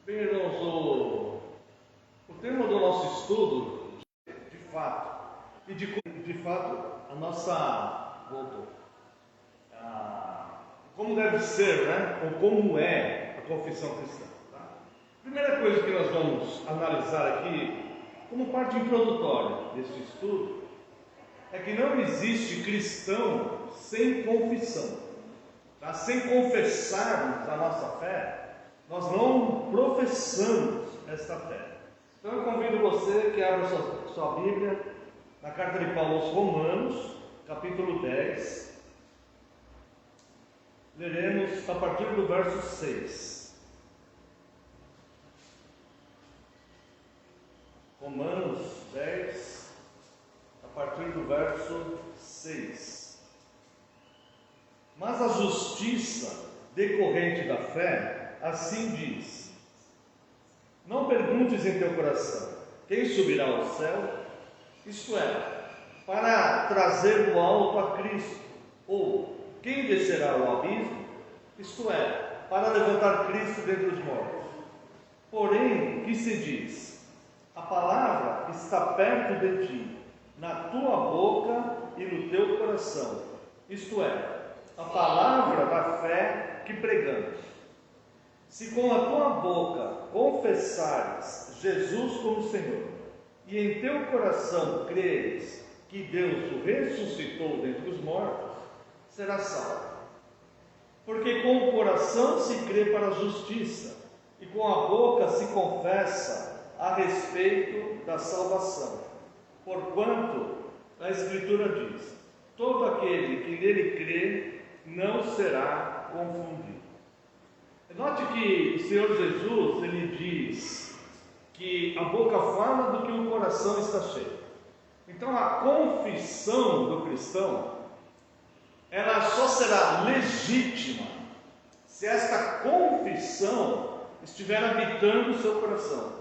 Bem, irmãos, o tema do nosso estudo, de fato, a nossa, como deve ser, né? Ou como é a confissão cristã. Tá? Primeira coisa que nós vamos analisar aqui, como parte introdutória deste estudo, é que não existe cristão sem confissão. Tá? Sem confessarmos a nossa fé, nós não professamos esta fé. Então eu convido você que abra sua Bíblia na carta de Paulo aos Romanos, capítulo 10. Leremos a partir do verso 6. Romanos 10, a partir do verso 6. Mas a justiça decorrente da fé assim diz: não perguntes em teu coração, quem subirá ao céu? Isto é, para trazer do alto a Cristo, ou quem descerá ao abismo? Isto é, para levantar Cristo dentre os mortos. Porém, que se diz? A palavra está perto de ti, na tua boca e no teu coração. Isto é, a palavra da fé que pregamos. Se com a tua boca confessares Jesus como Senhor, e em teu coração creres que Deus o ressuscitou dentre os mortos, serás salvo. Porque com o coração se crê para a justiça, e com a boca se confessa a respeito da salvação. Porquanto a Escritura diz: todo aquele que nele crê não será confundido. Note que o Senhor Jesus, ele diz que a boca fala do que o coração está cheio. Então a confissão do cristão, ela só será legítima se esta confissão estiver habitando o seu coração.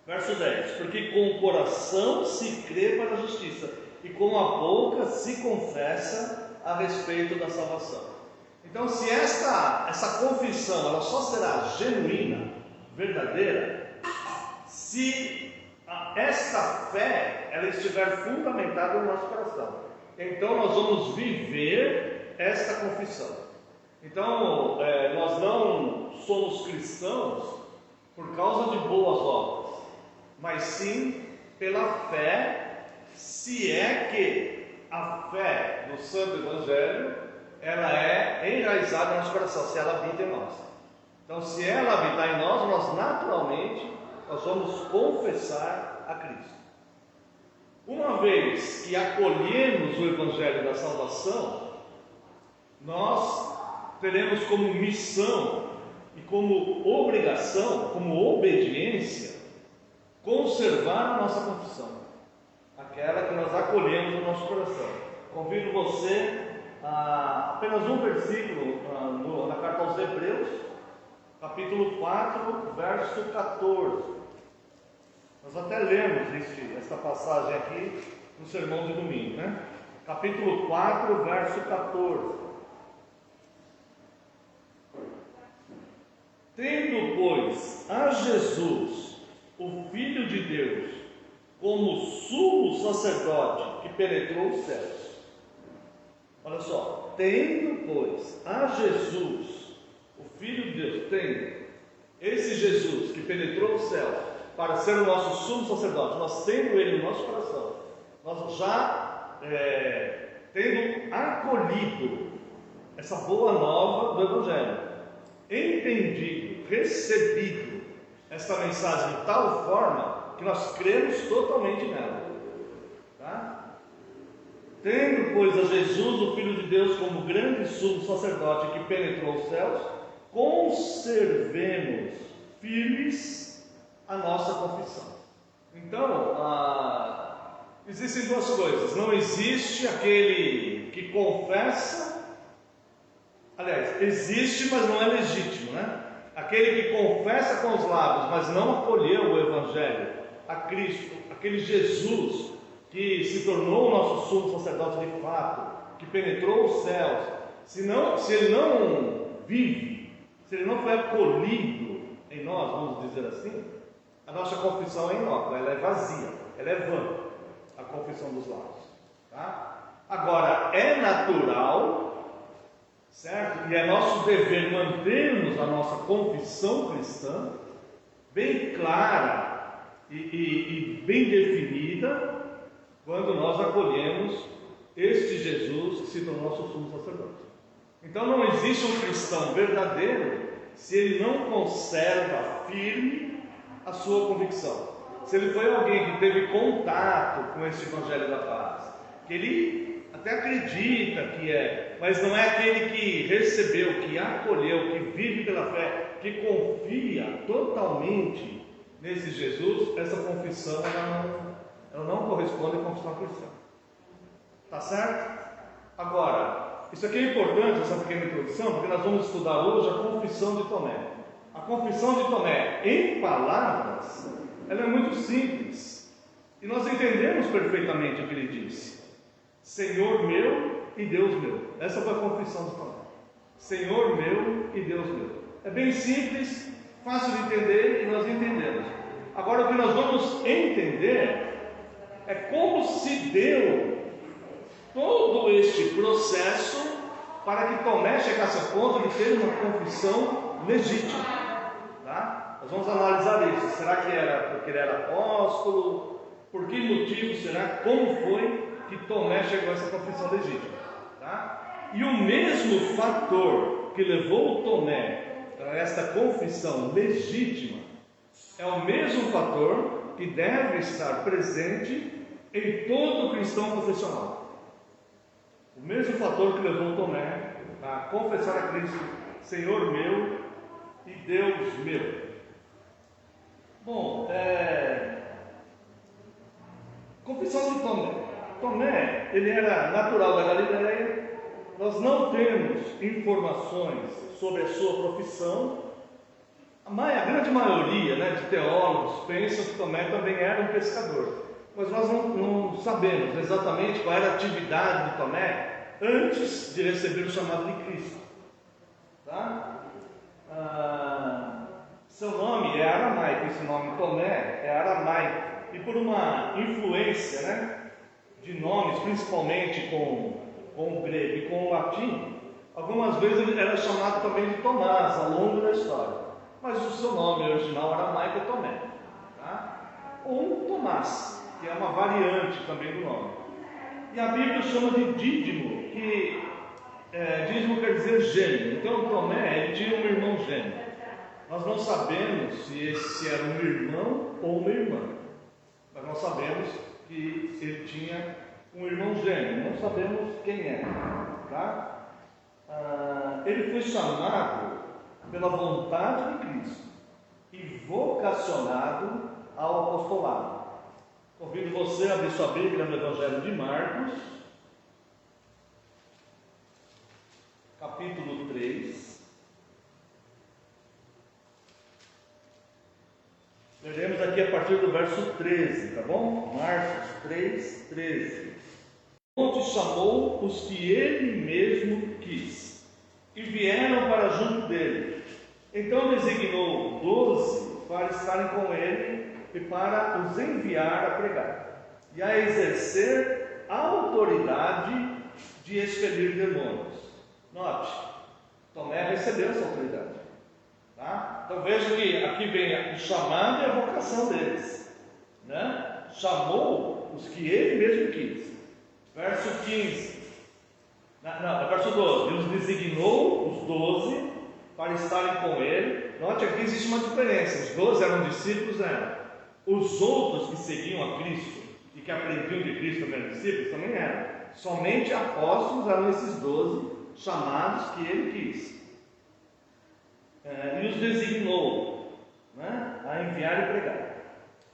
Verso 10: porque com o coração se crê para a justiça, e com a boca se confessa a respeito da salvação. Então, se essa confissão ela só será genuína, verdadeira, se esta fé ela estiver fundamentada no nosso coração. Então, nós vamos viver esta confissão. Então, nós não somos cristãos por causa de boas obras, mas sim pela fé, se é que a fé do Santo Evangelho ela é enraizada no nosso coração, se ela habita em nós. Então, se ela habitar em nós, nós naturalmente vamos confessar a Cristo. Uma vez que acolhemos o Evangelho da salvação, nós teremos como missão e como obrigação, como obediência, conservar a nossa confissão, aquela que nós acolhemos no nosso coração. Convido você a apenas um versículo na carta aos Hebreus, capítulo 4, verso 14. Nós até lemos esta passagem aqui no sermão de domingo, né? Capítulo 4, verso 14. Tendo, pois, a Jesus, o Filho de Deus, como sumo sacerdote que penetrou os céus. Olha só, tendo, pois, a Jesus, o Filho de Deus, tendo esse Jesus que penetrou os céus para ser o nosso sumo sacerdote, nós tendo ele no nosso coração, nós já tendo acolhido essa boa nova do Evangelho, entendido, recebido esta mensagem de tal forma que nós cremos totalmente nela, tá? Tendo, pois, a Jesus, o Filho de Deus, como grande sumo sacerdote que penetrou os céus, conservemos firmes a nossa confissão. Então, existem duas coisas. Não existe aquele que confessa, aliás, existe, mas não é legítimo, né? Aquele que confessa com os lábios, mas não acolheu o Evangelho, a Cristo, aquele Jesus que se tornou o nosso sumo sacerdote de fato, que penetrou os céus. Se ele não vive, se ele não foi acolhido em nós, vamos dizer assim, a nossa confissão é inócua, ela é vazia, ela é vã, a confissão dos lábios. Tá? Agora, é natural, certo? E é nosso dever mantermos a nossa confissão cristã bem clara e bem definida quando nós acolhemos este Jesus que se tornou nosso sumo sacerdote. Então não existe um cristão verdadeiro se ele não conserva firme a sua convicção. Se ele foi alguém que teve contato com esse Evangelho da Paz, que ele até acredita que é, mas não é aquele que recebeu, que acolheu, que vive pela fé, que confia totalmente nesse Jesus, essa confissão ela não corresponde à confissão cristã. Tá certo? Agora, isso aqui é importante, essa pequena introdução, porque nós vamos estudar hoje a confissão de Tomé. A confissão de Tomé, em palavras, ela é muito simples. E nós entendemos perfeitamente o que ele disse. Senhor meu e Deus meu. Essa foi a confissão de Tomé. Senhor meu e Deus meu. É bem simples, fácil de entender e nós entendemos. Agora o que nós vamos entender é como se deu todo este processo para que Tomé chegasse ao ponto de ter uma confissão legítima. Tá? Nós vamos analisar isso. Será que era porque ele era apóstolo? Por que motivo será? Como foi que Tomé chegou a essa confissão legítima? Tá? E o mesmo fator que levou Tomé a esta confissão legítima é o mesmo fator que deve estar presente em todo cristão confessional. O mesmo fator que levou Tomé a confessar a Cristo, Senhor meu e Deus meu. Bom, confissão de Tomé. Tomé, ele era natural da Galileia. Nós não temos informações sobre a sua profissão. A grande maioria, de teólogos pensam que Tomé também era um pescador. Mas nós não sabemos exatamente qual era a atividade de Tomé antes de receber o chamado de Cristo. Tá? Seu nome é aramaico, esse nome Tomé é aramaico. E por uma influência de nomes, principalmente com o grego e com o latim, algumas vezes ele era chamado também de Tomás ao longo da história. Mas o seu nome original aramaico é Tomé. Tá? Ou Tomás, que é uma variante também do nome. E a Bíblia chama de Dídimo, que dídimo quer dizer gêmeo. Então Tomé, ele tinha um irmão gêmeo. Nós não sabemos se esse era um irmão ou uma irmã, mas nós sabemos que ele tinha um irmão gêmeo, não sabemos quem é. Tá? Ele foi chamado pela vontade de Cristo e vocacionado ao apostolado. Convido você a abrir sua Bíblia no Evangelho de Marcos, capítulo 3. Leremos aqui a partir do verso 13, tá bom? Marcos 3, 13. Onde chamou os que ele mesmo quis, e vieram para junto dele. Então designou 12 para estarem com ele e para os enviar a pregar e a exercer a autoridade de expelir demônios. Note, Tomé recebeu essa autoridade. Tá? Então veja que aqui vem o chamado e a vocação deles. Chamou os que ele mesmo quis. Verso 15. Verso 12. E os designou, os 12, para estarem com ele. Note, aqui existe uma diferença. Os 12 eram discípulos, Os outros que seguiam a Cristo e que aprendiam de Cristo também eram discípulos, também eram. Somente apóstolos eram esses 12 chamados que ele quis. E os designou a enviar e pregar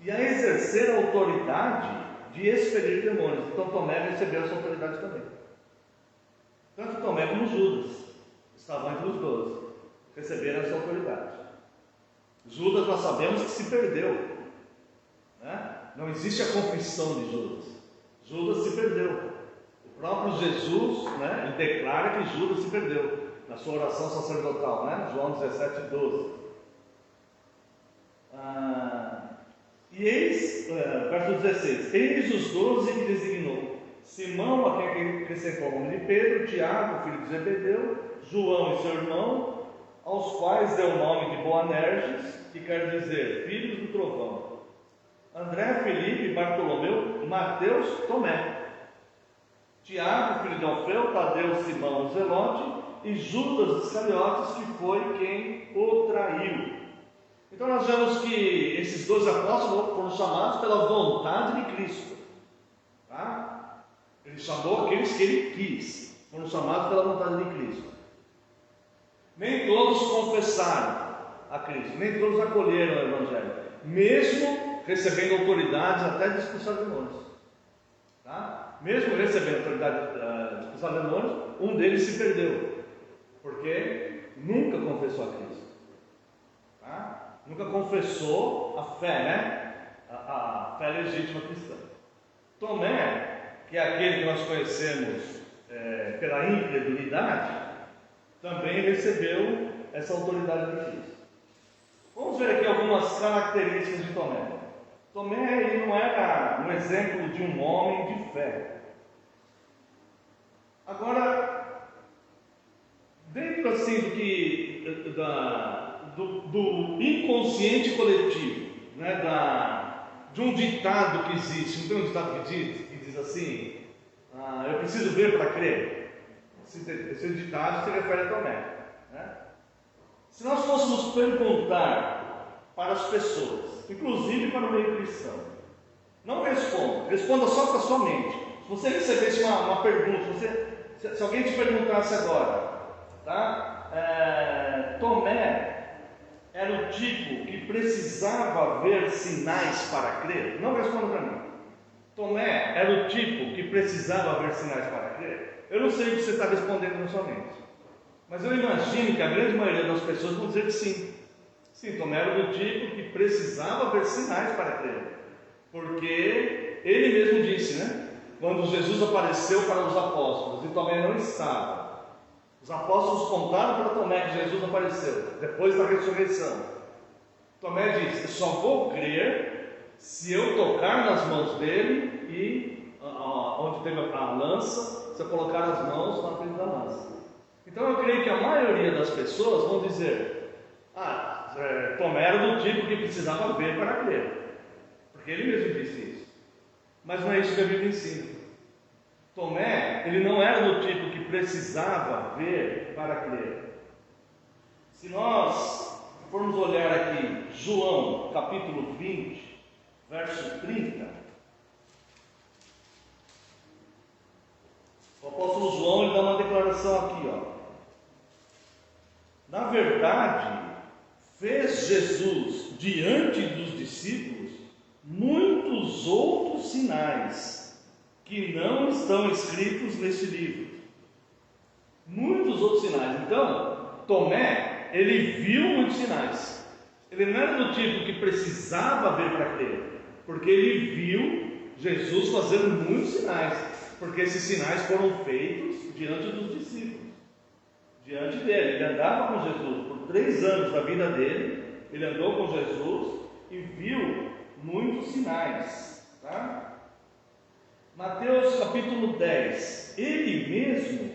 e a exercer a autoridade de expelir demônios. Então Tomé recebeu essa autoridade também. Tanto Tomé como Judas estavam entre os 12, receberam essa autoridade. Judas nós sabemos que se perdeu. Não existe a confissão de Judas. Judas se perdeu. O próprio Jesus ele declara que Judas se perdeu na sua oração sacerdotal, João 17, 12. verso 16: Eis os 12 que designou: Simão, a quem acrescentou o nome de Pedro, Tiago, filho de Zebedeu, João e seu irmão, aos quais deu o nome de Boanerges, que quer dizer filhos do trovão, André, Felipe, Bartolomeu, Mateus, Tomé, Tiago, filho de Alfeu, Tadeu, Simão, o Zelote, e Judas Iscariotes, que foi quem o traiu. Então nós vemos que esses 12 apóstolos foram chamados pela vontade de Cristo. Tá? Ele chamou aqueles que ele quis, foram chamados pela vontade de Cristo. Nem todos confessaram a Cristo, nem todos acolheram o Evangelho, mesmo recebendo autoridades até de expulsar demônios. Tá? Mesmo recebendo autoridade de expulsar demônios, um deles se perdeu, porque nunca confessou a Cristo. Tá? Nunca confessou a fé, né? A fé legítima cristã. Tomé, que é aquele que nós conhecemos pela incredulidade, também recebeu essa autoridade de Cristo. Vamos ver aqui algumas características de Tomé. Tomé, ele não era um exemplo de um homem de fé. Agora, dentro assim do inconsciente coletivo, né, de um ditado que existe, não tem um ditado que diz assim: eu preciso ver para crer. Esse ditado se refere a Tomé, né? Se nós fôssemos perguntar para as pessoas, inclusive para o meio cristão, não responda só com a sua mente. Se você recebesse uma pergunta, se alguém te perguntasse agora, tá? Tomé era o tipo que precisava ver sinais para crer? Não responda para mim. Tomé era o tipo que precisava ver sinais para crer? Eu não sei o que você está respondendo na sua mente, mas eu imagino que a grande maioria das pessoas vão dizer que sim. Sim, Tomé era do tipo que precisava ver sinais para crer, porque ele mesmo disse, né? Quando Jesus apareceu para os apóstolos e Tomé não estava, os apóstolos contaram para Tomé que Jesus apareceu depois da ressurreição. Tomé disse: eu só vou crer se eu tocar nas mãos dele e onde teve a lança, se eu colocar as mãos na frente da lança. Então eu creio que a maioria das pessoas vão dizer: Tomé era do tipo que precisava ver para crer, porque ele mesmo disse isso. Mas não é isso que a Bíblia ensina. Tomé, ele não era do tipo que precisava ver para crer. Se nós formos olhar aqui João capítulo 20, verso 30, o apóstolo João ele dá uma declaração aqui, Na verdade, fez Jesus diante dos discípulos muitos outros sinais que não estão escritos nesse livro. Muitos outros sinais. Então, Tomé, ele viu muitos sinais. Ele não era do tipo que precisava ver para crer, porque ele viu Jesus fazendo muitos sinais, porque esses sinais foram feitos diante dos discípulos, diante dele. Ele andava com Jesus por 3 anos da vida dele, ele andou com Jesus e viu muitos sinais, tá? Mateus capítulo 10, ele mesmo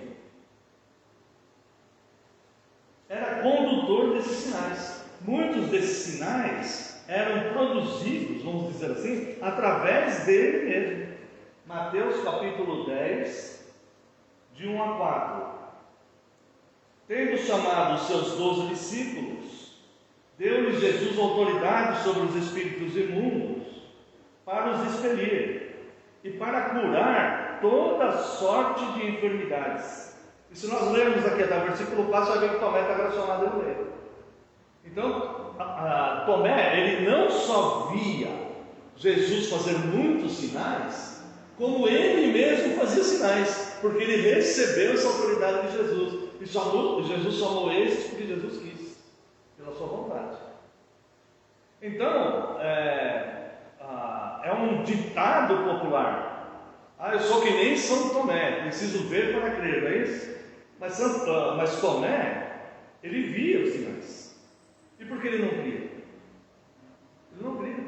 era condutor desses sinais. Muitos desses sinais eram produzidos, vamos dizer assim, através dele mesmo. Mateus capítulo 10, de 1 a 4. Tendo chamado os seus 12 discípulos, deu-lhes Jesus autoridade sobre os espíritos imundos para os expelir e para curar toda sorte de enfermidades. E se nós lermos aqui até o versículo 4, vai ver que Tomé está relacionado a ele. Então, Tomé, ele não só via Jesus fazer muitos sinais, como ele mesmo fazia sinais, porque ele recebeu essa autoridade de Jesus. E Jesus chamou esses porque Jesus quis, pela sua vontade. Então, é um ditado popular: eu sou que nem São Tomé, preciso ver para crer, não é isso? Mas Tomé, ele via os sinais. E por que ele não cria? Ele não cria.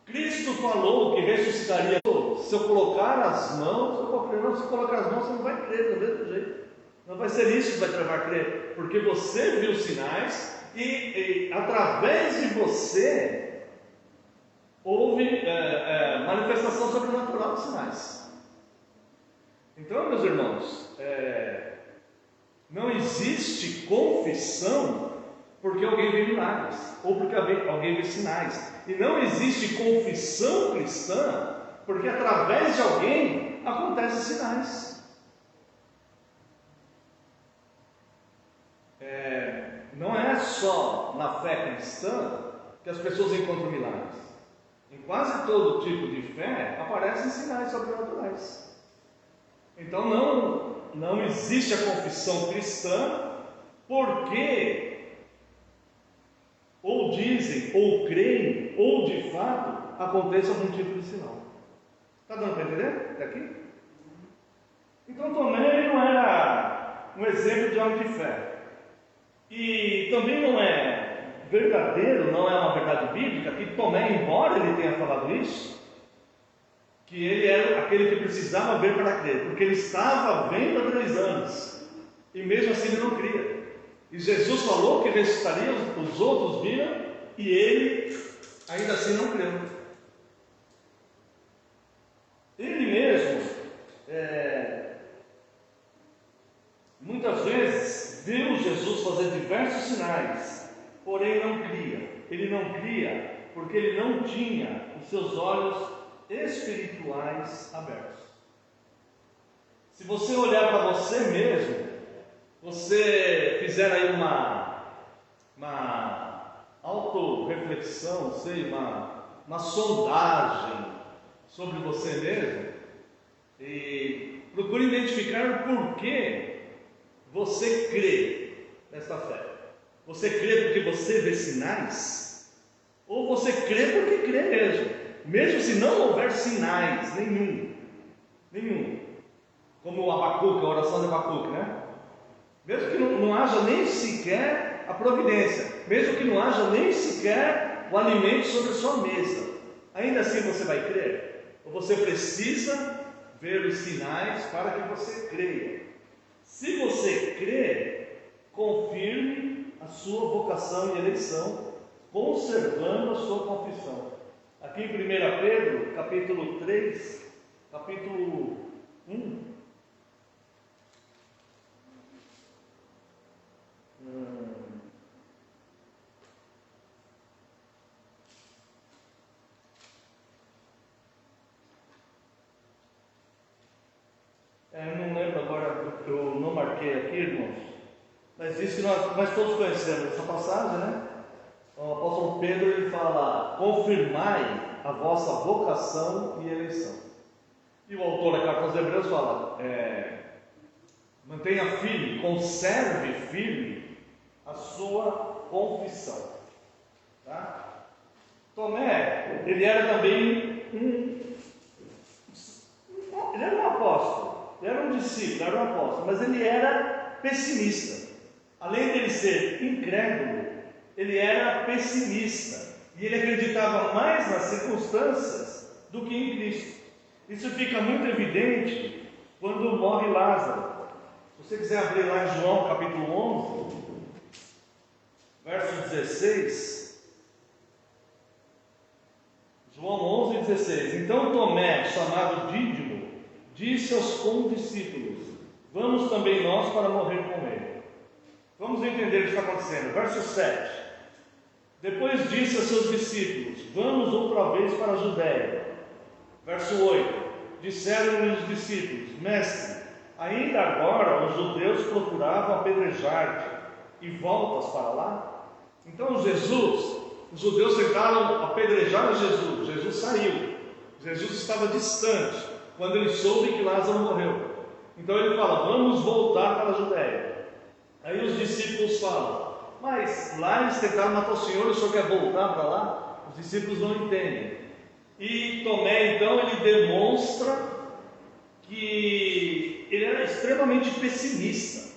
Cristo falou que ressuscitaria. Se eu colocar as mãos, eu vou crer. Não, se colocar as mãos, você não vai crer do mesmo jeito. Não vai ser isso que vai te levar a crer, porque você viu sinais e através de você houve manifestação sobrenatural de sinais. Então, meus irmãos, não existe confissão porque alguém vê milagres, ou porque alguém vê sinais. E não existe confissão cristã porque através de alguém acontecem sinais. Não é só na fé cristã que as pessoas encontram milagres. Em quase todo tipo de fé aparecem sinais sobrenaturais. Então não existe a confissão cristã porque ou dizem, ou creem, ou de fato aconteça algum tipo de sinal. Está dando para entender até aqui? Então Tomé não era um exemplo de homem de fé. E também não é verdadeiro, não é uma verdade bíblica, que Tomé, embora ele tenha falado isso, que ele era aquele que precisava ver para crer, porque ele estava vendo há 3 anos, e mesmo assim ele não cria. E Jesus falou que ressuscitaria, os outros viram, e ele ainda assim não creu. Ele mesmo, muitas vezes, viu Jesus fazer diversos sinais, porém não cria. Ele não cria porque ele não tinha os seus olhos espirituais abertos. Se você olhar para você mesmo, você fizer aí uma autorreflexão, uma sondagem sobre você mesmo, e procure identificar o porquê você crê nesta fé. Você crê porque você vê sinais? Ou você crê porque crê mesmo se não houver sinais nenhum? Como o Abacuque, a oração de Abacuque, né? Mesmo que não haja nem sequer a providência, mesmo que não haja nem sequer o alimento sobre a sua mesa, ainda assim você vai crer? Ou você precisa ver os sinais para que você creia? Se você crê, confirme a sua vocação e eleição, conservando a sua confissão. Aqui em 1 Pedro, capítulo 3, capítulo 1. Eu não lembro agora, eu não marquei aqui, irmãos, mas diz que nós todos conhecemos essa passagem, né? O apóstolo Pedro ele fala: confirmai a vossa vocação e eleição. E o autor da carta aos Hebreus fala: mantenha firme, conserve firme a sua confissão. Tá? Tomé, ele era também ele era um apóstolo, ele era um discípulo, era um apóstolo, mas ele era pessimista. Além de ele ser incrédulo, ele era pessimista, e ele acreditava mais nas circunstâncias do que em Cristo. Isso fica muito evidente quando morre Lázaro. Se você quiser abrir lá em João capítulo 11, verso 16. João 11, 16. Então Tomé, chamado Dídimo, disse aos condiscípulos: vamos também nós para morrer com ele. Vamos entender o que está acontecendo. Verso 7. Depois disse a seus discípulos: vamos outra vez para a Judéia. Verso 8. Disseram-lhe os discípulos: mestre, ainda agora os judeus procuravam apedrejar-te, e voltas para lá? Então os judeus tentaram apedrejar Jesus. Jesus saiu. Jesus estava distante quando ele soube que Lázaro morreu. Então ele fala: vamos voltar para a Judéia. Aí os discípulos falam: mas lá eles tentaram matar o Senhor e o Senhor quer voltar para lá? Os discípulos não entendem. E Tomé então ele demonstra que ele era extremamente pessimista.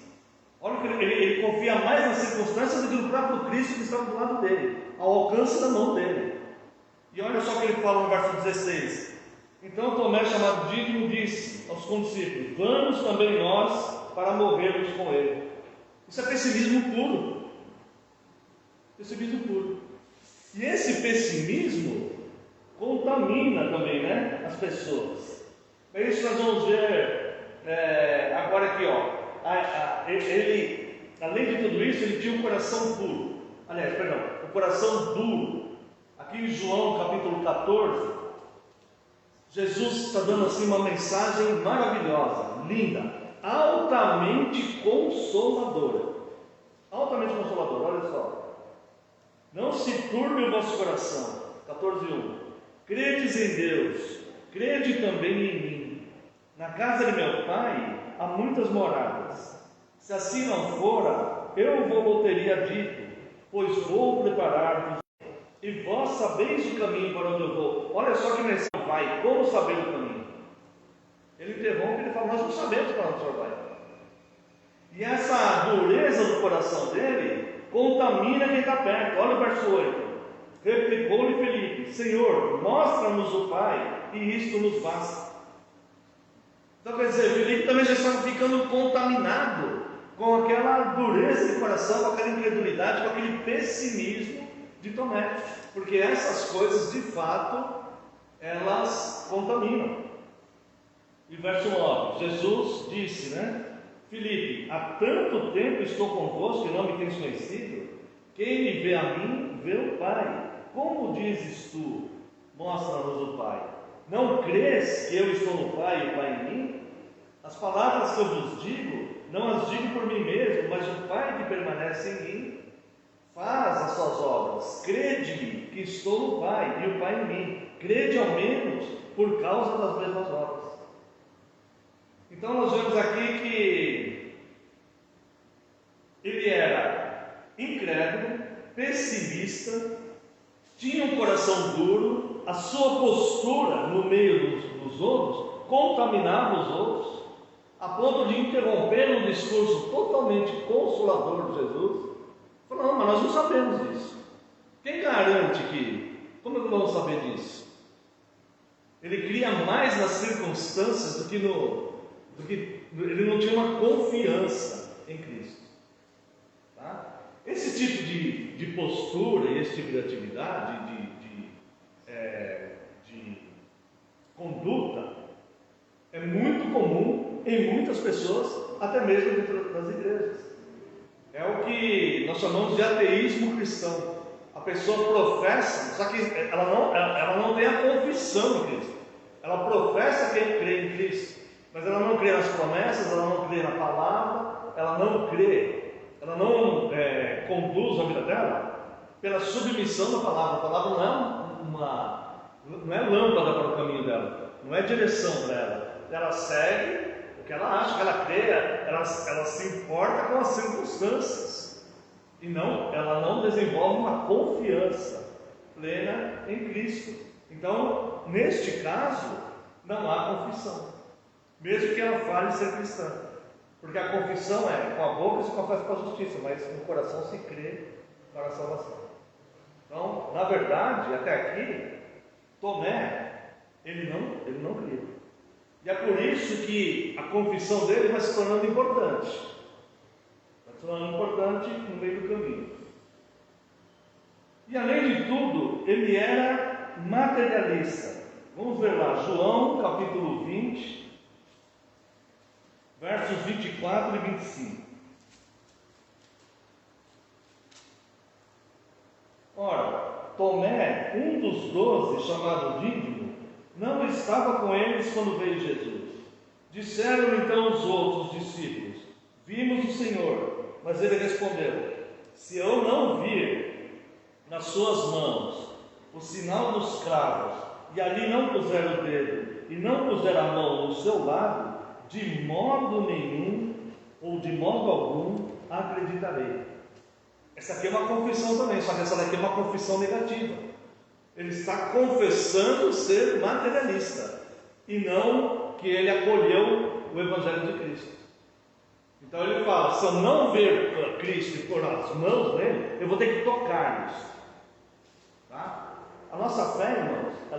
Olha que ele confia mais nas circunstâncias do que no próprio Cristo que estava do lado dele, ao alcance da mão dele. E olha só o que ele fala no verso 16. Então Tomé, chamado Dídimo, disse aos condiscípulos: vamos também nós para morrermos com ele. Isso é pessimismo puro. Pessimismo puro. E esse pessimismo contamina também, né, as pessoas. É isso que nós vamos ver agora aqui, ó. Ele, além de tudo isso, ele tinha um coração puro. Aliás, perdão, um coração duro. Aqui em João capítulo 14, Jesus está dando assim uma mensagem maravilhosa, linda, altamente consoladora. Altamente consoladora, olha só. Não se turbe o vosso coração. 14:1. Credes em Deus, crede também em mim. Na casa de meu Pai há muitas moradas. Se assim não fora, eu vou teria dito, pois vou preparar-vos. E vós sabeis o caminho para onde eu vou. Olha só que mensagem vai, como saber o caminho? Ele interrompe e ele fala: nós não sabemos para onde o Senhor vai. E essa dureza do coração dele contamina quem está perto. Olha o verso 8. Replicou-lhe Felipe: Senhor, mostra-nos o Pai, e isto nos basta. Então quer dizer, Felipe também já estava ficando contaminado com aquela dureza de coração, com aquela incredulidade, com aquele pessimismo de Tomé, porque essas coisas de fato elas contaminam. E verso 9, Jesus disse, né? Filipe, há tanto tempo estou convosco e não me tens conhecido? Quem me vê a mim, vê o Pai. Como dizes tu, mostra-nos o Pai? Não crês que eu estou no Pai e o Pai em mim? As palavras que eu vos digo, não as digo por mim mesmo, mas o Pai que permanece em mim faz as suas obras. Crede-me que estou no Pai e o Pai em mim. Crede ao menos por causa das mesmas obras. Então nós vemos aqui que ele era incrédulo, pessimista, tinha um coração duro, a sua postura no meio dos outros contaminava os outros, a ponto de interromper um discurso totalmente consolador de Jesus. Falou: não, mas nós não sabemos disso. Quem garante que? Como é que vamos saber disso? Ele cria mais nas circunstâncias do que ele não tinha uma confiança em Cristo. Tá? Esse tipo de postura e esse tipo de atividade, de conduta, é muito comum em muitas pessoas, até mesmo dentro das igrejas. É o que nós chamamos de ateísmo cristão. A pessoa professa, só que ela não tem a confissão de Cristo. Ela professa que crê em Cristo, mas ela não crê nas promessas, ela não crê na palavra, ela não conduz a vida dela pela submissão da palavra. A palavra não é lâmpada para o caminho dela, não é direção para ela. Ela segue o que ela acha, que ela crê, ela se importa com as circunstâncias, e ela não desenvolve uma confiança plena em Cristo. Então, neste caso, não há confissão, mesmo que ela fale ser cristã, porque a confissão é com a boca se confessa para a justiça, mas no coração se crê para a salvação. Então, na verdade, até aqui, Tomé, ele não cria. E é por isso que a confissão dele vai se tornando importante. Vai se tornando importante no meio do caminho. E além de tudo, ele era materialista. Vamos ver lá, João capítulo 20, versos 24 e 25. Ora, Tomé, um dos 12, chamado Dídimo, não estava com eles quando veio Jesus. Disseram então os outros discípulos: vimos o Senhor. Mas ele respondeu: se eu não vir nas suas mãos o sinal dos cravos, e ali não puser o dedo, e não puser a mão no seu lado, de modo nenhum, ou de modo algum, acreditarei. Essa aqui é uma confissão também, só que essa daqui é uma confissão negativa. Ele está confessando ser materialista, e não que ele acolheu o Evangelho de Cristo. Então ele fala: se eu não ver Cristo e pôr as mãos nele, eu vou ter que tocar nisso. Tá? A nossa fé,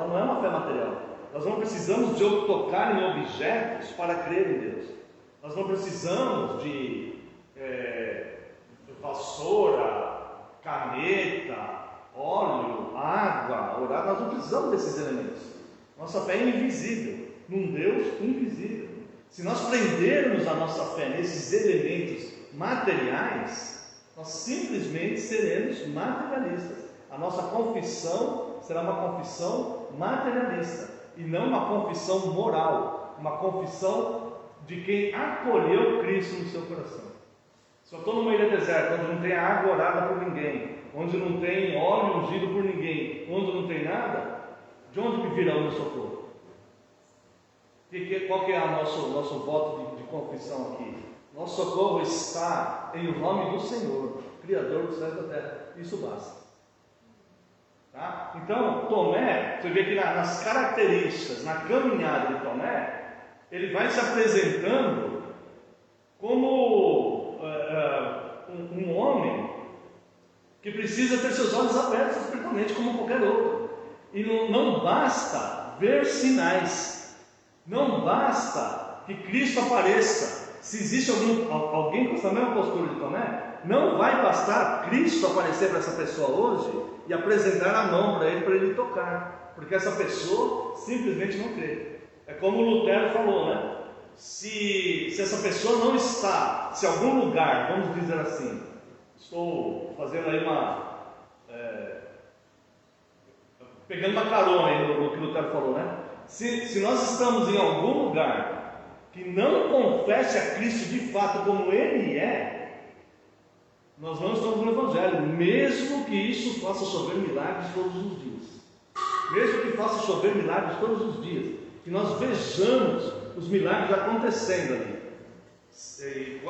ela não é uma fé material. Nós não precisamos de tocar em objetos para crer em Deus. Nós não precisamos de vassoura, caneta, óleo, água, orar. Nós não precisamos desses elementos. Nossa fé é invisível, num Deus invisível. Se nós prendermos a nossa fé nesses elementos materiais, nós simplesmente seremos materialistas. A nossa confissão será uma confissão materialista e não uma confissão moral, uma confissão de quem acolheu Cristo no seu coração. Se eu estou numa ilha deserta, onde não tem água orada por ninguém, onde não tem óleo ungido por ninguém, onde não tem nada, de onde me virá o meu socorro? Qual que é o nosso voto de confissão aqui? Nosso socorro está em o nome do Senhor, Criador do céu e da terra. Isso basta. Tá? Então, Tomé, você vê que nas características, na caminhada de Tomé, ele vai se apresentando como um homem que precisa ter seus olhos abertos espiritualmente como qualquer outro. E não basta ver sinais, não basta que Cristo apareça. Se existe alguém com essa mesma postura de Tomé, não vai bastar Cristo aparecer para essa pessoa hoje e apresentar a mão para ele tocar, porque essa pessoa simplesmente não crê. É como o Lutero falou, né? Se essa pessoa não está, se algum lugar, vamos dizer assim, estou fazendo aí pegando uma carona aí no que o Lutero falou, né? Se nós estamos em algum lugar que não confesse a Cristo de fato como Ele é, nós não estamos no Evangelho, mesmo que isso faça chover milagres todos os dias. Mesmo que faça chover milagres todos os dias, que nós vejamos os milagres acontecendo ali,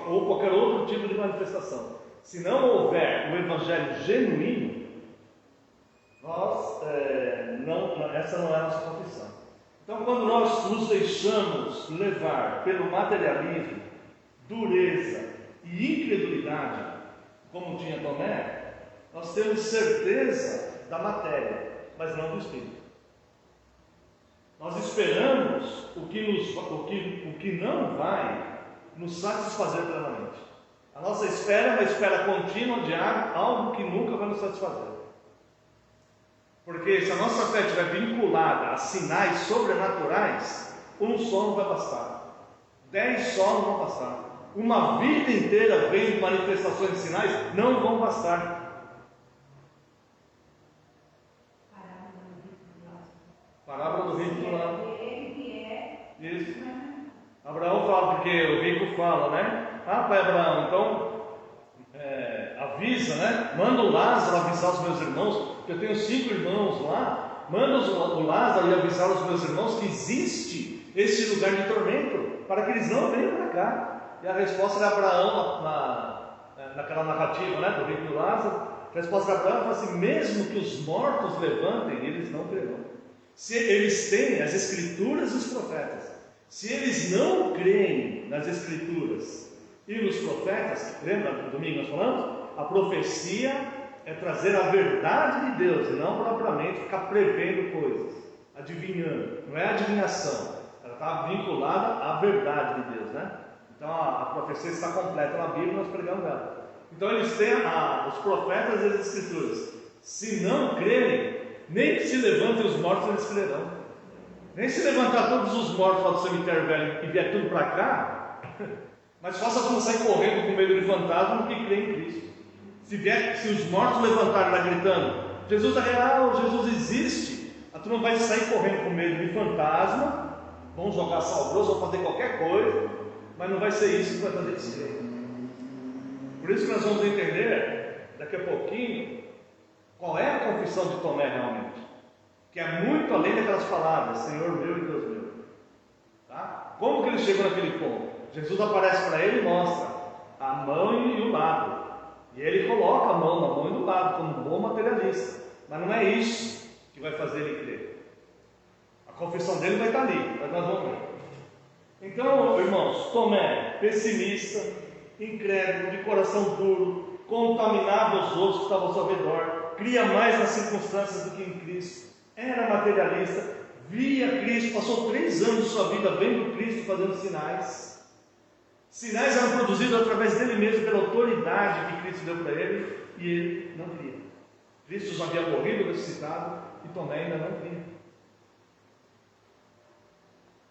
ou qualquer outro tipo de manifestação. Se não houver o Evangelho genuíno, essa não é a nossa confissão. Então, quando nós nos deixamos levar pelo materialismo, dureza e incredulidade, como tinha Tomé, nós temos certeza da matéria, mas não do Espírito. Nós esperamos o que não vai nos satisfazer plenamente. A nossa espera é uma espera contínua de algo que nunca vai nos satisfazer. Porque se a nossa fé estiver vinculada a sinais sobrenaturais, um só não vai bastar, 10 só não vão bastar. Uma vida inteira vendo manifestações de sinais não vão bastar. Parábola do rico do lado. Isso. Abraão fala, porque o rico fala, né? Ah, pai Abraão, então avisa, né? Manda o Lázaro avisar os meus irmãos, porque eu tenho 5 irmãos lá. Manda o Lázaro e avisar os meus irmãos que existe esse lugar de tormento, para que eles não venham para cá. E a resposta de Abraão, naquela narrativa, né, do rico do Lázaro, a resposta de Abraão fala assim: mesmo que os mortos levantem, eles não crerão. Se eles têm as Escrituras e os profetas, se eles não creem nas Escrituras e nos profetas, lembra do domingo nós falamos? A profecia é trazer a verdade de Deus, e não propriamente ficar prevendo coisas, adivinhando. Não é adivinhação, ela está vinculada à verdade de Deus, né? Então a profecia está completa na Bíblia, nós pregamos ela. Então eles têm os profetas e as Escrituras. Se não crerem, nem que se levantem os mortos, eles crerão. Nem se levantar todos os mortos lá do cemitério velho e vier tudo para cá, mas faça como sair correndo com medo de fantasma do que crê em Cristo. Se os mortos levantarem lá gritando, Jesus é real, Jesus existe, a turma vai sair correndo com medo de fantasma, vão jogar sal grosso, vão fazer qualquer coisa, mas não vai ser isso que vai fazer eles crerem. Por isso que nós vamos entender daqui a pouquinho qual é a confissão de Tomé realmente, que é muito além daquelas palavras, Senhor meu e Deus meu. Tá? Como que ele chegou naquele ponto? Jesus aparece para ele e mostra a mão e o lado, e ele coloca a mão na mão e no lado, como um bom materialista, mas não é isso que vai fazer ele crer. A confissão dele vai estar ali, mas nós vamos ver. Então, irmãos, Tomé, pessimista, incrédulo, de coração duro, contaminava os outros que estavam ao seu redor, cria mais nas circunstâncias do que em Cristo. era materialista, via Cristo, passou 3 anos de sua vida vendo Cristo fazendo sinais. Sinais eram produzidos através dele mesmo, pela autoridade que Cristo deu para ele, e ele não cria. Cristo já havia morrido, ressuscitado, e Tomé ainda não cria.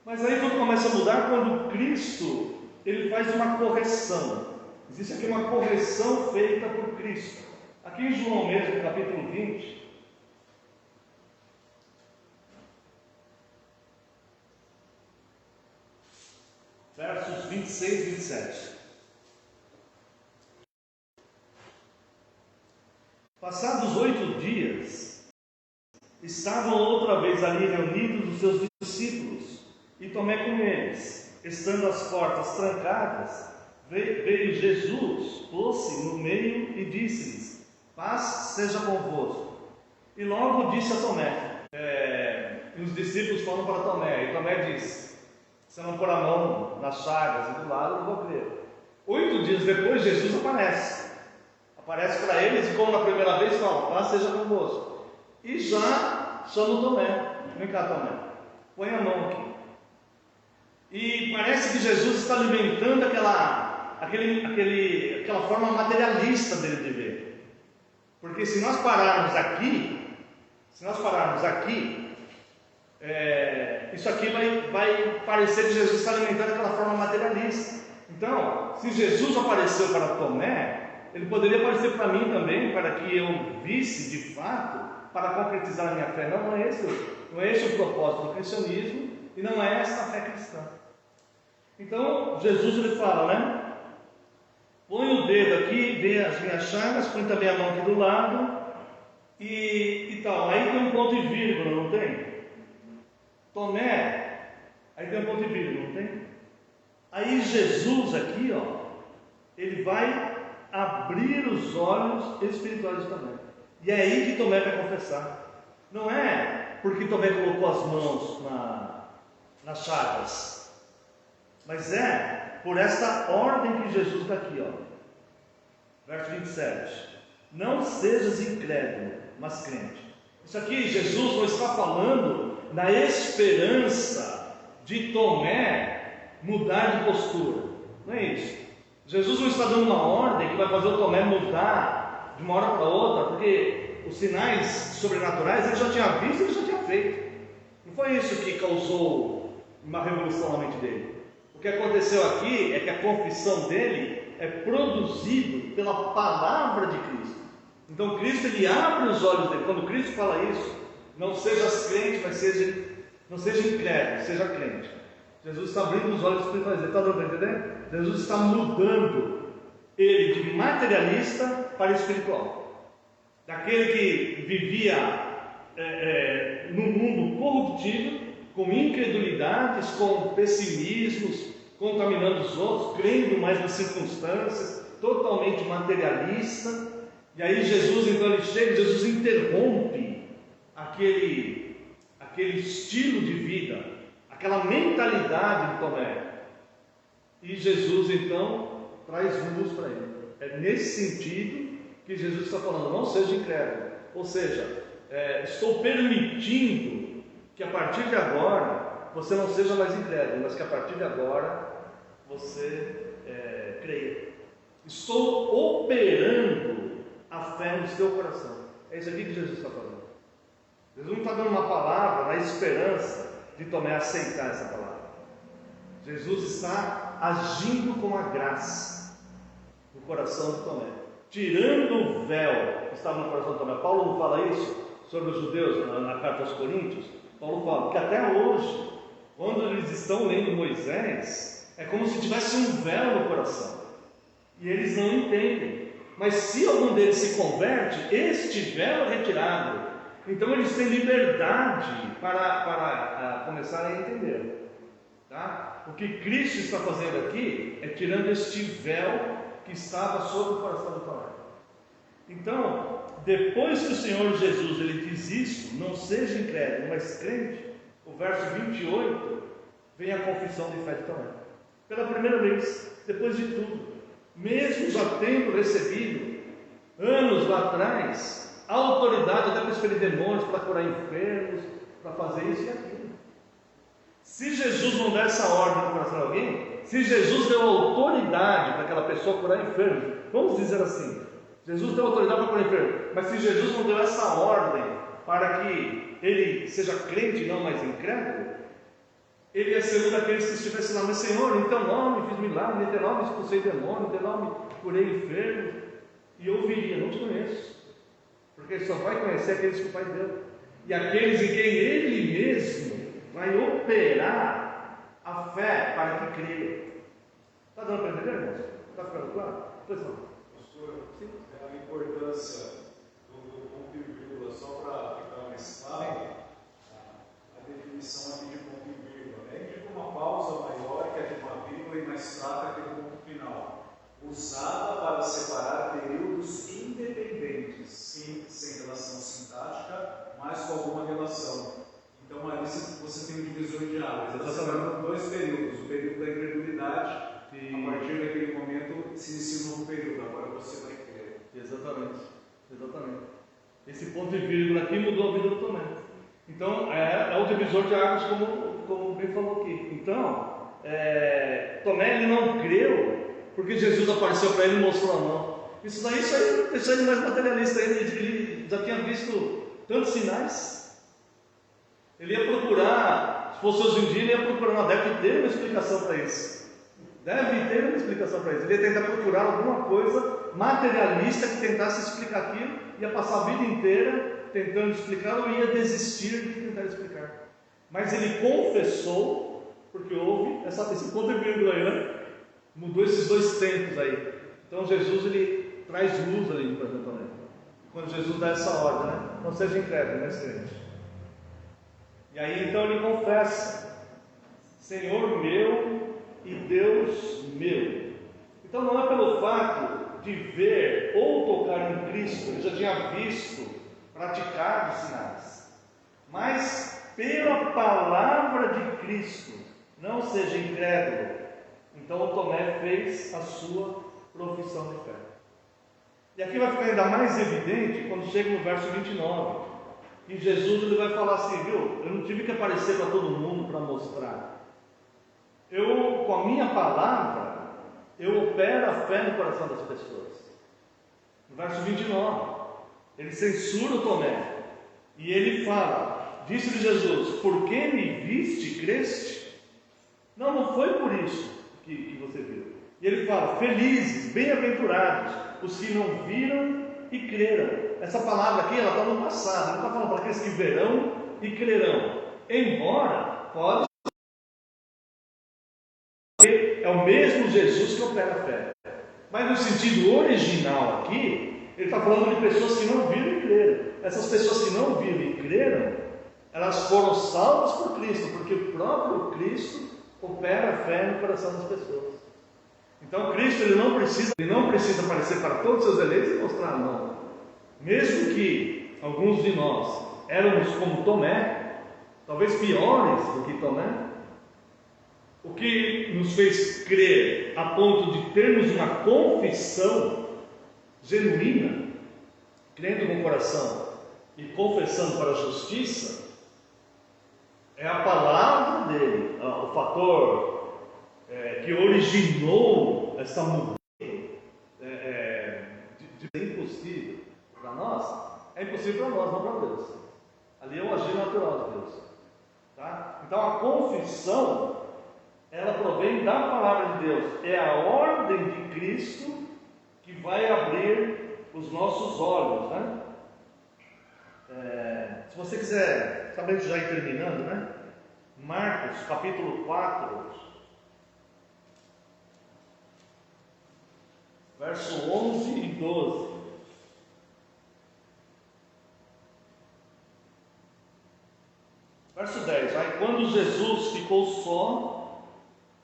Mas aí tudo começa a mudar quando Cristo, ele faz uma correção. Existe aqui uma correção feita por Cristo. Aqui em João mesmo, capítulo 20, versos 26 e 27. Passados 8 dias, estavam outra vez ali reunidos os seus discípulos, e Tomé com eles. Estando as portas trancadas, veio Jesus, pôs-se no meio e disse-lhes: paz seja convosco. E logo disse a Tomé, e os discípulos foram para Tomé, e Tomé disse: se eu não pôr a mão nas chagas e do lado, eu não vou crer. 8 dias depois, Jesus aparece para eles, e como na primeira vez fala: paz seja convosco. E já chama o Tomé: vem cá, Tomé, põe a mão aqui. E parece que Jesus está alimentando aquela forma materialista dele de ver. Porque se nós pararmos aqui, isso aqui vai parecer que Jesus está alimentando aquela forma materialista. Então, se Jesus apareceu para Tomé, ele poderia aparecer para mim também, para que eu visse de fato, para concretizar a minha fé. Não é esse o propósito do cristianismo, e não é essa a fé cristã. Então, Jesus ele fala, né? Põe o dedo aqui, vê as minhas chagas, põe também a mão aqui do lado, e tal. Aí tem um ponto e vírgula, não tem? Tomé, aí tem um ponto e vírgula, não tem? Aí Jesus aqui, ele vai abrir os olhos espirituais de Tomé. E é aí que Tomé vai confessar. Não é porque Tomé colocou as mãos nas chagas, mas é por esta ordem que Jesus está aqui, verso 27. Não sejas incrédulo, mas crente. Isso aqui, Jesus não está falando na esperança de Tomé mudar de postura. Não é isso. Jesus não está dando uma ordem que vai fazer o Tomé mudar de uma hora para outra, porque os sinais sobrenaturais ele já tinha visto, ele já tinha feito. Não foi isso que causou uma revolução na mente dele. O que aconteceu aqui é que a confissão dele é produzido pela palavra de Cristo. Então Cristo ele abre os olhos dele. Quando Cristo fala isso, não sejas crente, mas não seja incrédulo, seja crente. Jesus está abrindo os olhos espirituais dele. Está dando para entender? Jesus está mudando ele de materialista para espiritual. Daquele que vivia num mundo corruptível, com incredulidades, com pessimismos, contaminando os outros, crendo mais nas circunstâncias, totalmente materialista. E aí Jesus, então ele chega, Jesus interrompe aquele estilo de vida, aquela mentalidade de Tomé. E Jesus então traz luz para ele. É nesse sentido que Jesus está falando: não seja incrédulo. Ou seja, estou permitindo que a partir de agora você não seja mais incrédulo, mas que a partir de agora você creia. Estou operando a fé no seu coração. É isso aqui que Jesus está falando. Jesus não está dando uma palavra na esperança de Tomé aceitar essa palavra. Jesus está agindo com a graça no coração de Tomé, tirando o véu que estava no coração de Tomé. Paulo não fala isso sobre os judeus na carta aos Coríntios? Paulo fala que até hoje, quando eles estão lendo Moisés, é como se tivesse um véu no coração, e eles não entendem. Mas se algum deles se converte, este véu é retirado. Então eles têm liberdade para começarem a entender. Tá? O que Cristo está fazendo aqui é tirando este véu que estava sobre o coração do Tomé. Então, depois que o Senhor Jesus ele diz isso, não seja incrédulo, mas crente, o verso 28, vem a confissão de fé de Tomé. Pela primeira vez, depois de tudo, mesmo já tendo recebido, anos lá atrás, autoridade até para expelir demônios, para curar enfermos, para fazer isso e aquilo. Se Jesus não der essa ordem no coração de alguém, se Jesus deu autoridade para aquela pessoa curar enfermos, vamos dizer assim, Jesus deu autoridade para curar enfermos, mas se Jesus não deu essa ordem para que ele seja crente e não mais incrédulo, ele ia ser um daqueles que estivesse lá, mas Senhor, em teu nome fiz milagre, em teu nome expulsei demônio, em teu nome curei enfermos, e eu ouviria, não te conheço, porque ele só vai conhecer aqueles que o Pai deu, e aqueles em quem ele mesmo vai operar a fé para que creia. Está dando para entender, irmãos? Está ficando claro? Pois não. Pastor, sim, a importância do ponto e vírgula, só para ficar mais claro, a definição aqui de ponto e vírgula, né? É tipo uma pausa maior, que é de uma vírgula, e mais fraca, que é do ponto final. Usada para separar períodos independentes, sem relação sintática, mas com alguma relação. Então, ali você tem um divisor de águas. Você tem dois períodos: o período da incredulidade, a partir daquele momento se inicia um novo período, agora você vai crer. Exatamente. Esse ponto e vírgula aqui mudou a vida do Tomé. Então, é o divisor de águas, como o Ben falou aqui. Então, Tomé ele não creu porque Jesus apareceu para ele e mostrou a mão. Isso aí mais materialista. Ele já tinha visto tantos sinais. Ele ia procurar, se fosse hoje em dia, ele ia procurar, deve ter uma explicação para isso. Ele ia tentar procurar alguma coisa materialista que tentasse explicar aquilo, ia passar a vida inteira tentando explicar ou ia desistir de tentar explicar. Mas ele confessou, porque houve esse ponto e vírgula aí, né? Mudou esses dois tempos aí. Então Jesus ele traz luz ali no planeta. Quando Jesus dá essa ordem, né? Não seja incrédulo, mas crente. E aí então ele confessa: Senhor meu e Deus meu. Então não é pelo fato de ver ou tocar em Cristo, ele já tinha visto, praticado sinais, mas pela palavra de Cristo, não seja incrédulo. Então o Tomé fez a sua profissão de fé. E aqui vai ficar ainda mais evidente quando chega no verso 29. E Jesus ele vai falar assim, viu? Eu não tive que aparecer para todo mundo para mostrar. Eu, com a minha palavra, eu opero a fé no coração das pessoas. No verso 29, ele censura o Tomé. E ele fala, disse-lhe Jesus, por que me viste, creste? Não foi por isso que você viu. E ele fala, felizes, bem-aventurados, os que não viram e creram. Essa palavra aqui, ela está no passado, não está falando para aqueles que verão e crerão. Embora, pode ser, é o mesmo Jesus que opera a fé. Mas no sentido original aqui, ele está falando de pessoas que não viram e creram. Essas pessoas que não viram e creram, elas foram salvas por Cristo, porque o próprio Cristo opera a fé no coração das pessoas. Então Cristo ele não precisa aparecer para todos os seus eleitos e mostrar a mão. Mesmo que alguns de nós éramos como Tomé, talvez piores do que Tomé, o que nos fez crer a ponto de termos uma confissão genuína, crendo no coração e confessando para a justiça, é a palavra dele, o fator que originou essa mudança de impossível para nós, é impossível para nós, não para Deus. Ali é o agir natural de Deus. Tá? Então a confissão, ela provém da palavra de Deus. É a ordem de Cristo que vai abrir os nossos olhos, né? Se você quiser, talvez já ir terminando, né? Marcos capítulo 4, verso 11 e 12. Verso 10. Aí quando Jesus ficou só,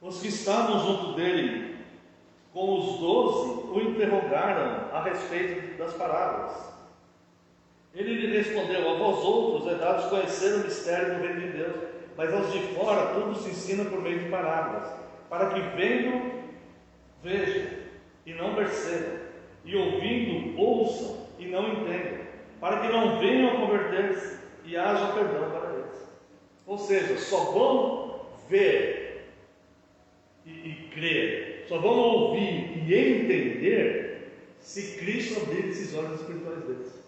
os que estavam junto dele com os 12 o interrogaram a respeito das parábolas. Ele lhe respondeu, a vós outros é dado conhecer o mistério do reino de Deus, mas aos de fora tudo se ensina por meio de parábolas, para que vendo, vejam e não percebam, e ouvindo, ouçam e não entendam. para que não venham a converter-se e haja perdão para eles. Ou seja, só vão ver e crer, só vão ouvir e entender se Cristo abrir esses olhos espirituais deles.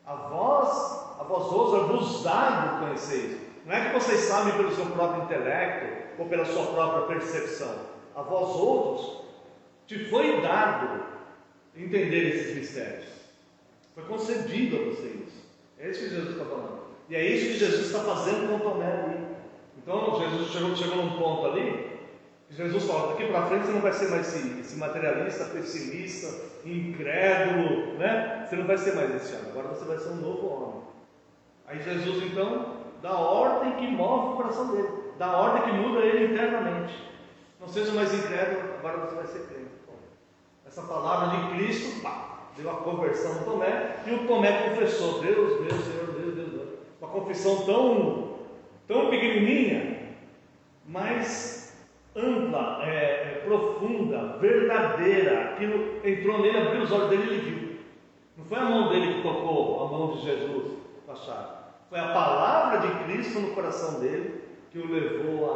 A vós outros, é vos dado conhecer isso. Não é que vocês sabem pelo seu próprio intelecto ou pela sua própria percepção. A vós outros te foi dado entender esses mistérios. Foi concedido a vocês. É isso que Jesus está falando. E é isso que Jesus está fazendo com Tomé ali. Então Jesus chegou num ponto ali, que Jesus fala, daqui para frente você não vai ser mais esse materialista, pessimista, incrédulo, né? Você não vai ser mais esse homem, agora você vai ser um novo homem. Aí Jesus então dá a ordem que move o coração dele, dá a ordem que muda ele internamente. Não seja mais incrédulo, agora você vai ser crente. Bom, essa palavra de Cristo, deu a conversão do Tomé, e o Tomé confessou, Deus, Deus, Senhor, Deus, Deus, Deus. Uma confissão tão pequenininha, mas ampla, profunda, verdadeira. Aquilo entrou nele, abriu os olhos dele e ele viu. Não foi a mão dele que tocou a mão de Jesus com a chave. Foi a palavra de Cristo no coração dele que o levou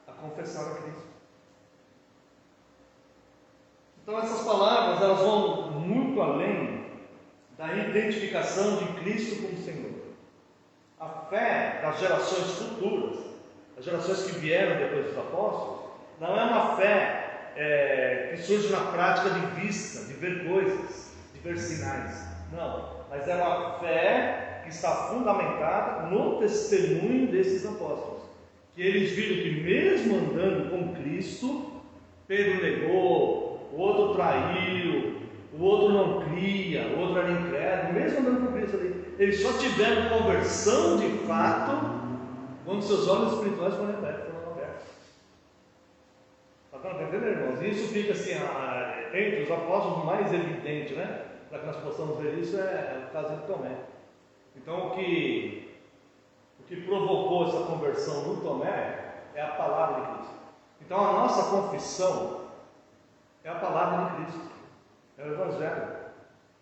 a confessar a Cristo. Então essas palavras, elas vão muito além da identificação de Cristo como Senhor. A fé das gerações futuras, as gerações que vieram depois dos apóstolos, não é uma fé que surge na prática de vista, de ver coisas, de ver sinais. Não, mas é uma fé que está fundamentada no testemunho desses apóstolos. Que eles viram que mesmo andando com Cristo, Pedro negou, o outro traiu, o outro não cria, o outro era incrédulo, mesmo andando com Cristo ali, eles só tiveram conversão de fato quando seus olhos espirituais foram abertos. Está entendendo, irmãos? E isso fica assim, entre os apóstolos, mais evidente, né? Para que nós possamos ver isso é o caso de Tomé. Então, o que provocou essa conversão no Tomé é a palavra de Cristo. Então, a nossa confissão é a palavra de Cristo, é o Evangelho.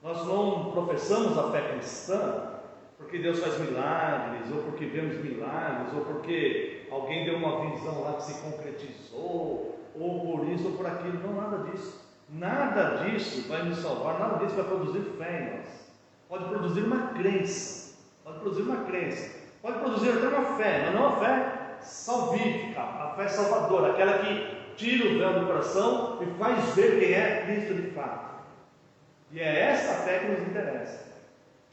Nós não professamos a fé cristã porque Deus faz milagres, ou porque vemos milagres, ou porque alguém deu uma visão lá que se concretizou, ou por isso ou por aquilo. Não, nada disso. Nada disso vai nos salvar, nada disso vai produzir fé em nós. Pode produzir uma crença, pode produzir até uma fé, mas não a fé salvífica, a fé salvadora, aquela que tira o véu do coração e faz ver quem é Cristo de fato. E é essa fé que nos interessa,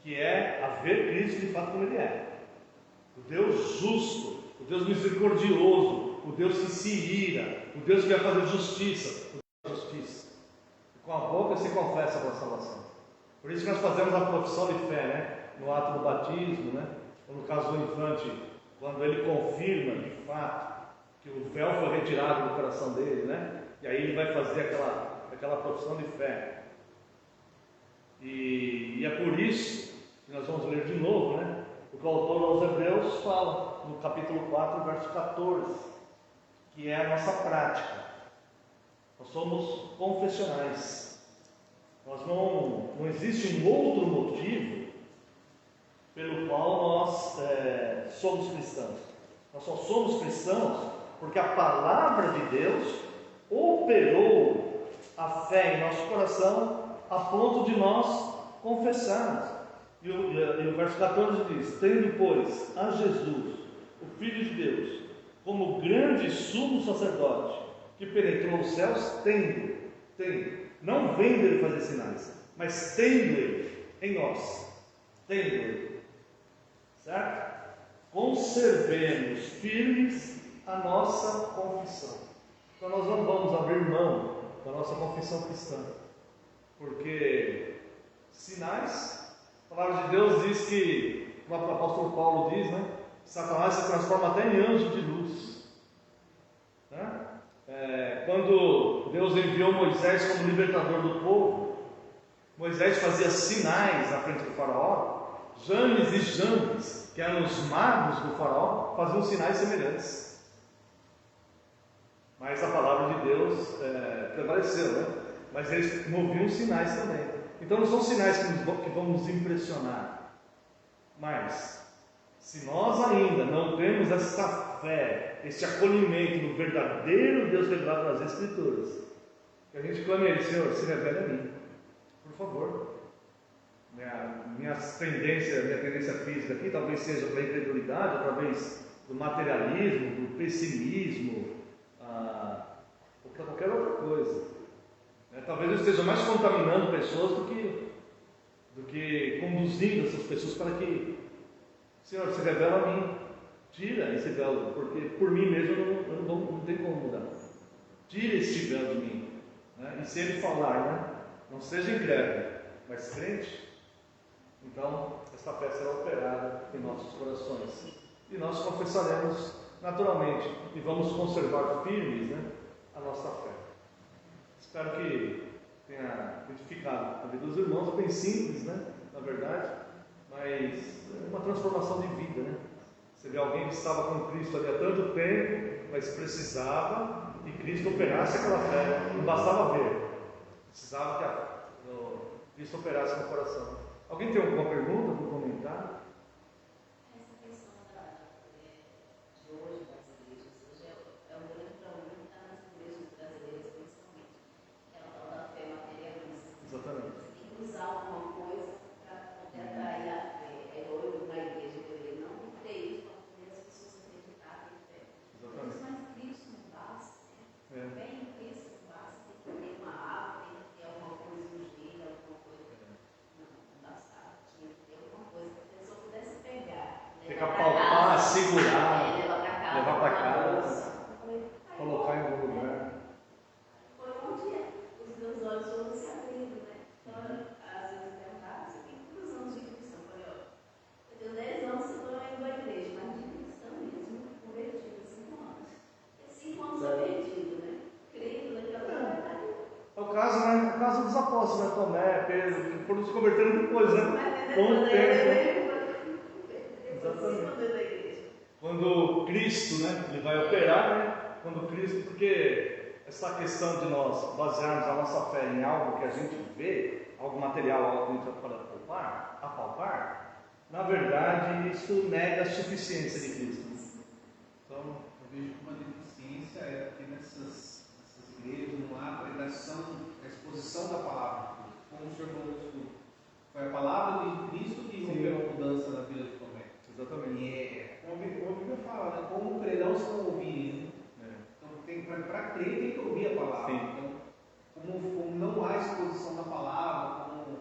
que é a ver Cristo de fato como Ele é. O Deus justo, o Deus misericordioso, o Deus que se ira, o Deus que vai fazer justiça, o Deus da justiça. E com a boca se confessa para a salvação. Por isso que nós fazemos a profissão de fé, né? No ato do batismo, né? Ou no caso do infante, quando ele confirma de fato que o véu foi retirado do coração dele, né? E aí ele vai fazer aquela profissão de fé. E é por isso que nós vamos ler de novo, né? O que o autor aos Hebreus fala no capítulo 4, verso 14, que é a nossa prática. Nós somos confessionais. Não existe um outro motivo pelo qual nós somos cristãos. Nós só somos cristãos porque a palavra de Deus operou a fé em nosso coração a ponto de nós confessarmos. E o verso 14 diz: tendo, pois, a Jesus, o Filho de Deus, como grande sumo sacerdote, que penetrou os céus, tendo, não vendo Ele fazer sinais, mas tendo Ele em nós, tendo Ele, certo? Conservemos firmes a nossa confissão. Então nós não vamos abrir mão da nossa confissão cristã, porque sinais, a palavra de Deus diz que, como o apóstolo Paulo diz, né? Satanás se transforma até em anjo de luz, né? Quando Deus enviou Moisés como libertador do povo, Moisés fazia sinais na frente do faraó. Janes e Jambres, que eram os magos do faraó, faziam sinais semelhantes. Mas a palavra de Deus prevaleceu, né? Mas eles moviam sinais também. Então não são sinais que vão nos impressionar. Mas, se nós ainda não temos essa fé, esse acolhimento no verdadeiro Deus revelado nas Escrituras, que a gente clame a Ele: Senhor, se revele a mim, por favor. Minha tendência física aqui talvez seja para a incredulidade, talvez do materialismo, do pessimismo, ou para qualquer outra coisa. Talvez eu esteja mais contaminando pessoas do que conduzindo essas pessoas para que, Senhor, se revela a mim, tira esse véu, porque por mim mesmo eu não tenho como mudar. Tira esse véu de mim. E se Ele falar, não seja incrédulo, mas crente, então essa fé será operada em nossos corações. E nós confessaremos naturalmente e vamos conservar firmes, a nossa fé. Espero que tenha edificado a vida dos irmãos, bem simples, na verdade, mas uma transformação de vida, Você vê alguém que estava com Cristo ali há tanto tempo, mas precisava que Cristo operasse aquela fé, não bastava ver, precisava que Cristo operasse no coração. Alguém tem alguma pergunta, algum comentário? Essa questão de hoje das igrejas, hoje é um grande problema que está nas igrejas brasileiras, principalmente, que é a tal da fé materialista. Exatamente. Você tem que usar alguma coisa para poder atrair a fé. Eu na igreja deveria não ter isso para poder as pessoas acreditarem em fé. Exatamente. Mas Cristo não basta, Fé em Cristo não basta, tem que ter uma água, tem que ter alguma coisa ungida, alguma coisa. Não bastava, tinha que ter alguma coisa que a pessoa pudesse pegar. Tem que apalpar, segurar, levar para casa, colocar em algum lugar. Foi onde os meus olhos foram se abrindo, Então, às vezes perguntava: você tem quantos anos de cristão? Eu falei: eu tenho 10 anos que estou indo à igreja, mas de cristão mesmo, convertido, 5 anos. E 5 anos é perdido, Crendo naquela verdade. É o caso dos apóstolos, Tomé, Pedro, que foram se convertendo depois, Com o tempo. Quando Cristo, ele vai operar, quando Cristo, porque essa questão de nós basearmos a nossa fé em algo que a gente vê, algo material, algo que a gente pode apalpar, na verdade isso nega a suficiência de Cristo. Então, eu vejo que uma deficiência é que nessas igrejas não há pregação, a exposição da palavra de Cristo. Como o senhor falou no estudo, foi a palavra de Cristo que rompeu a mudança na vida de Tomé. Exatamente. E como a Bíblia fala, como crerão se não ouvirem. Então, para crer tem que ouvir a palavra. Sim. Então, como não há exposição da palavra, como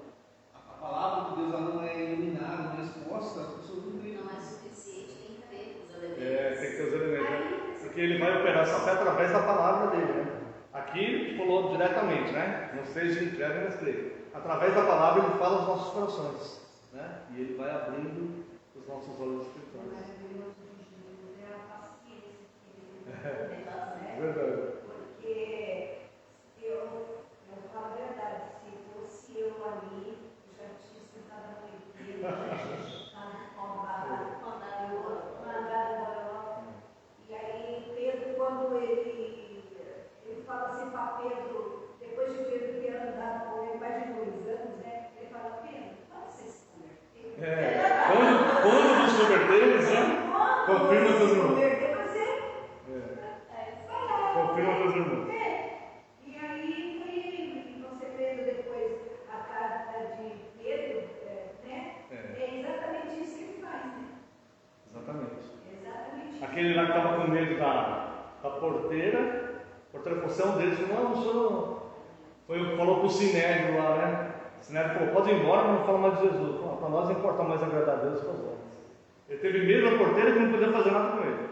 a palavra de Deus ela não é iluminada, não é exposta, as pessoas não creem. Não é suficiente, tem que ter os elementos. Tem que ter os elementos. Porque Ele vai operar essa fé através da palavra dele, Aqui Ele falou diretamente, Não seja incrédulo, mas creia. Através da palavra Ele fala aos nossos corações, E Ele vai abrindo os nossos olhos espirituais. É a paciência que Verdade. porque eu falo a verdade, se fosse eu ali, eu já tinha sentado a noite inteira, mandado embora logo. E aí Pedro, quando ele fala assim para Pedro, depois de Pedro ter andado com ele mais de 2 anos, ele fala: Pedro, quando você se converteu? Quando nos convertemos, confirma teus irmãos. Confirma teus irmãos. E aí você vendo depois a carta de Pedro, é exatamente isso que ele faz, Exatamente. Exatamente isso. Aquele lá que estava com medo da porteira, a porteira falou: você é um deles. Não, o senhor falou para o Sinédrio lá, O Sinédrio falou: pode ir embora, mas não fala mais de Jesus. Para nós não importa mais agradar a Deus que aos homens. Ele teve medo da porteira que não podia fazer nada com ele,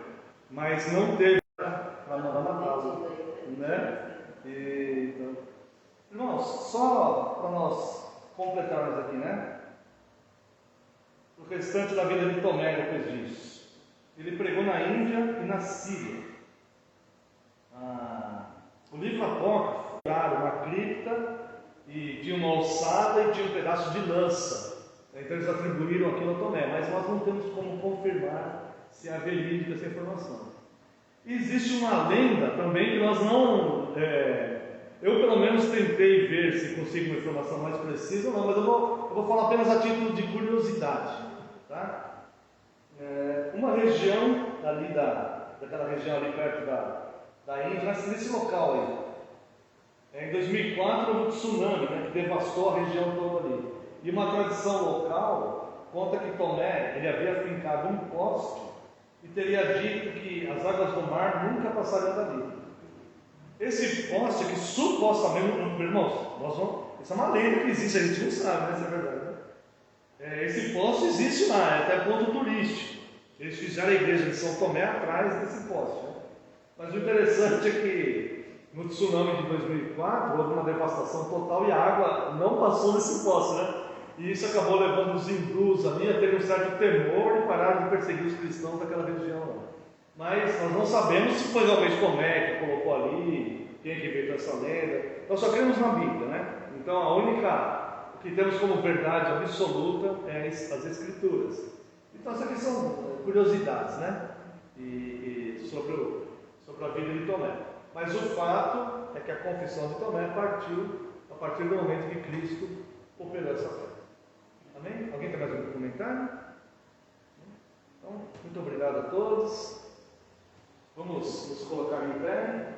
mas não teve para mandar matá-lo, Então, irmãos, só para nós completarmos aqui, O restante da vida de Tomé depois disso. Ele pregou na Índia e na Síria. O livro apócrifo era uma cripta e tinha uma alçada e tinha um pedaço de lança. Então eles atribuíram aquilo a Tomé, mas nós não temos como confirmar se é verídica essa informação. E existe uma lenda também que nós não Eu pelo menos tentei ver se consigo uma informação mais precisa ou não, mas eu vou falar apenas a título de curiosidade. Tá? Uma região ali daquela região ali perto da Índia, nesse local aí. Em 2004 houve um tsunami, né, que devastou a região toda ali. E uma tradição local conta que Tomé ele havia fincado um poste e teria dito que as águas do mar nunca passariam dali. Esse poste que supostamente, irmãos, isso é uma lenda que existe, a gente não sabe, né, se é verdade. Né? Esse poste existe lá, é até ponto turístico. Eles fizeram a igreja de São Tomé atrás desse poste. Né? Mas o interessante é que no tsunami de 2004 houve uma devastação total e a água não passou nesse poste, né? E isso acabou levando os hindus ali a terem um certo temor e pararam de perseguir os cristãos daquela região lá. Mas nós não sabemos se foi realmente Tomé que colocou ali, quem que inventou essa lenda. Nós só cremos na Bíblia, né? Então o que temos como verdade absoluta é as Escrituras. Então essas aqui são curiosidades, né? E sobre a vida de Tomé. Mas o fato é que a confissão de Tomé partiu a partir do momento que Cristo operou essa fé. Amém? Alguém tem mais algum comentário? Então, muito obrigado a todos. Vamos nos colocar em pé.